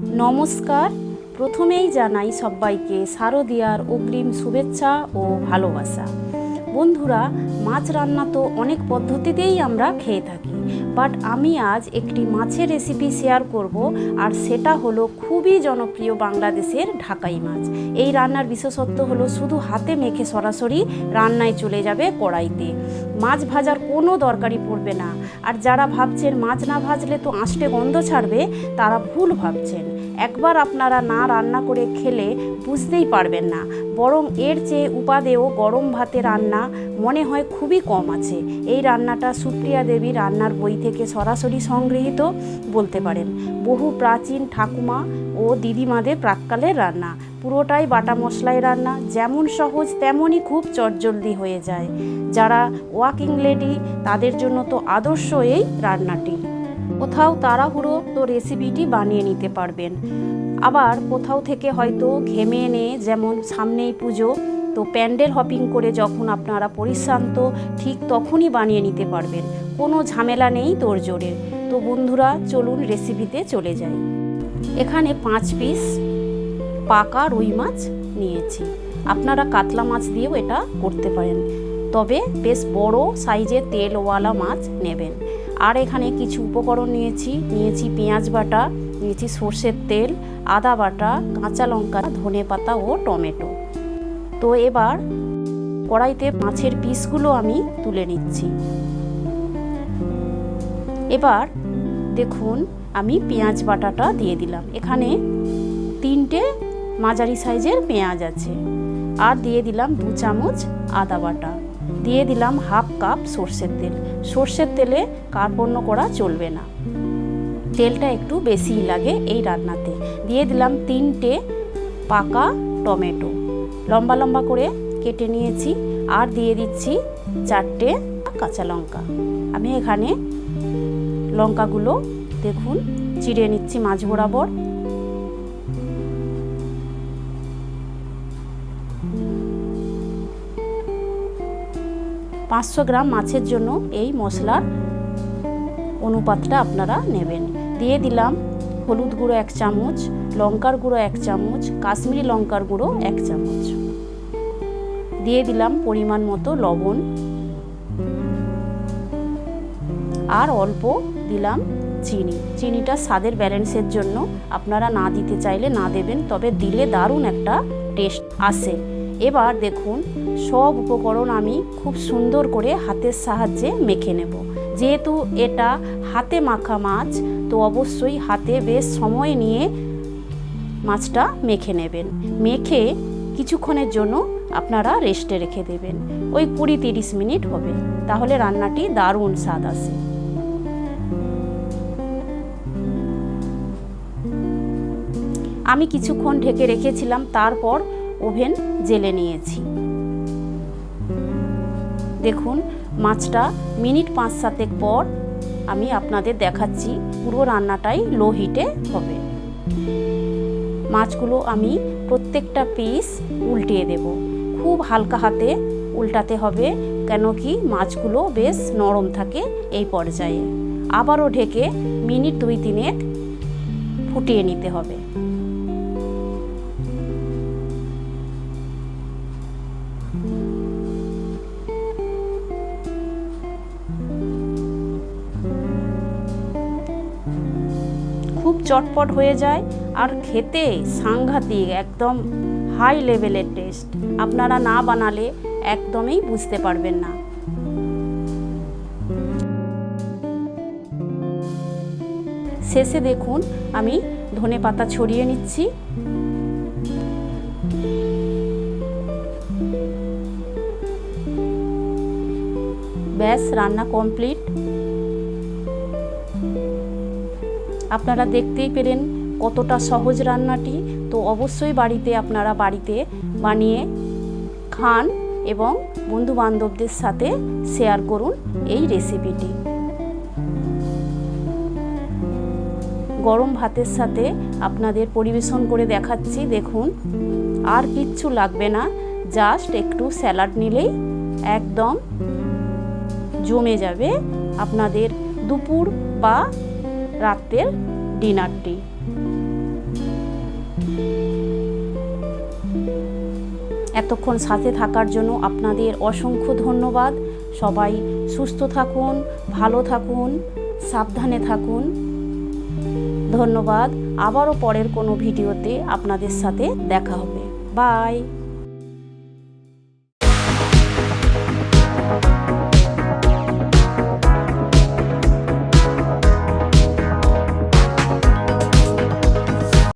নমস্কার। প্রথমেই জানাই সবাইকে শারদীয়ার অগ্রিম শুভেচ্ছা ও ভালোবাসা। বন্ধুরা, মাছ রান্না তো অনেক পদ্ধতিতেই আমরা খেয়ে থাকি, বাট আমি আজ একটি মাছের রেসিপি শেয়ার করব, আর সেটা হলো খুবই জনপ্রিয় বাংলাদেশের ঢাকাই মাছ। এই রান্নার বিশেষত্ব হলো শুধু হাতে মেখে সরাসরি রান্নায় চলে যাবে কড়াইতে, মাছ ভাজার কোনো দরকারই পড়বে না। আর যারা ভাবছেন মাছ না ভাজলে তো আঁশটে গন্ধ ছাড়বে, তারা ভুল ভাবছেন। একবার আপনারা না রান্না করে খেলে বুঝতেই পারবেন না, বরং এর চেয়ে উপাদেয় গরম ভাতে রান্না মনে হয় খুবই কম আছে। এই রান্নাটা সুপ্রিয়া দেবী রান্নার বই থেকে সরাসরি সংগৃহীত বলতে পারেন। বহু প্রাচীন ঠাকুমা ও দিদিমাদের প্রাক্কালের রান্না, পুরোটাই বাটা মশলায় রান্না। যেমন সহজ তেমনই খুব চটজলদি হয়ে যায়। যারা ওয়াকিং লেডি তাদের জন্য তো আদর্শ এই রান্নাটি। কোথাও তাড়াহুড়ো তো রেসিপিটি বানিয়ে নিতে পারবেন, আবার কোথাও থেকে হয়তো ঘেমে এনে, যেমন সামনেই পুজো, তো প্যান্ডেল হপিং করে যখন আপনারা পরিশ্রান্ত, ঠিক তখনই বানিয়ে নিতে পারবেন। কোনো ঝামেলা নেই তোড়জোড়ের। তো বন্ধুরা, চলুন রেসিপিতে চলে যাই। এখানে 5 পিস পাকা রুই মাছ নিয়েছি। আপনারা কাতলা মাছ দিয়েও এটা করতে পারেন, তবে বেশ বড় সাইজের তেলওয়ালা মাছ নেবেন। আর এখানে কিছু উপকরণ নিয়েছি পেঁয়াজ বাটা, নিয়েছি সর্ষের তেল, আদা বাটা, কাঁচা লঙ্কা, ধনেপাতা ও টমেটো। তো এবার কড়াইতে মাছের পিসগুলো আমি তুলে নিচ্ছি। এবার দেখুন, আমি পেঁয়াজ বাটাটা দিয়ে দিলাম। এখানে 3টে মাঝারি সাইজের পেঁয়াজ আছে। আর দিয়ে দিলাম 2 চামচ আদা বাটা, দিয়ে দিলাম 1/2 কাপ সর্ষের তেল। সর্ষের তেলে কার্পণ্য করা চলবে না, তেলটা একটু বেশিই লাগে এই রান্নাতে। দিয়ে দিলাম 3টে পাকা টমেটো, লম্বা লম্বা করে কেটে নিয়েছি। আর দিয়ে দিচ্ছি 4টে কাঁচা লঙ্কা। আমি এখানে লঙ্কাগুলো দেখুন চিড়ে নিচ্ছি মাঝ বরাবর। পাঁচশো গ্রাম মাছের জন্য এই মশলার অনুপাতটা আপনারা নেবেন। দিয়ে দিলাম হলুদ গুঁড়ো 1 চামচ, লঙ্কার গুঁড়ো 1 চামচ, কাশ্মীরি লঙ্কার গুঁড়ো 1 চামচ। দিয়ে দিলাম পরিমাণ মতো লবণ, আর অল্প দিলাম চিনি। চিনিটা স্বাদের ব্যালেন্সের জন্য, আপনারা না দিতে চাইলে না দেবেন, তবে দিলে দারুণ একটা টেস্ট আসে। এবার দেখুন, সব উপকরণ আমি খুব সুন্দর করে হাতের সাহায্যে মেখে নেব। যেহেতু এটা হাতে মাখা মাছ, তো অবশ্যই হাতে বেশ সময় নিয়ে মাছটা মেখে নেবেন। মেখে কিছুক্ষণের জন্য আপনারা রেস্টে রেখে দেবেন। ওই 20-30 মিনিট হবে, তাহলে রান্নাটি দারুণ স্বাদ আসে। আমি কিছুক্ষণ ঢেকে রেখেছিলাম, তারপর ওভেন জ্বেলে নিয়েছি। দেখুন, মাছটা মিনিট 5-7 পর আমি আপনাদের দেখাচ্ছি। পুরো রান্নাটাই লো হিটে হবে। মাছগুলো আমি প্রত্যেকটা পিস উল্টিয়ে দেব। খুব হালকা হাতে উল্টাতে হবে, কেন কি মাছগুলো বেশ নরম থাকে এই পর্যায়ে। আবারও ঢেকে মিনিট 2-3 ফুটিয়ে নিতে হবে। খুব চটপট হয়ে যায়, আর খেতে সাংঘাতিক, একদম হাই লেভেলের টেস্ট। আপনারা না বানালে একদমই বুঝতে পারবেন না। শেষে দেখুন, আমি ধনেপাতা ছড়িয়ে নিচ্ছি। ব্যাস, রান্না কমপ্লিট। আপনারা দেখতেই পেলেন কতটা সহজ রান্নাটি। তো অবশ্যই আপনারা বাড়িতে বানিয়ে খান এবং বন্ধু বান্ধবদের সাথে শেয়ার করুন এই রেসিপিটি। গরম ভাতের সাথে আপনাদের পরিবেশন করে দেখাচ্ছি। দেখুন, আর কিচ্ছু লাগবে না, জাস্ট একটু স্যালাড নিলেই একদম জমে যাবে আপনাদের দুপুর বা রাতের ডিনারটি। এতক্ষণ সাথে থাকার জন্য আপনাদের অসংখ্য ধন্যবাদ। সবাই সুস্থ থাকুন, ভালো থাকুন, সাবধানে থাকুন। ধন্যবাদ। আবারও পরের কোনো ভিডিওতে আপনাদের সাথে দেখা হবে। বাই।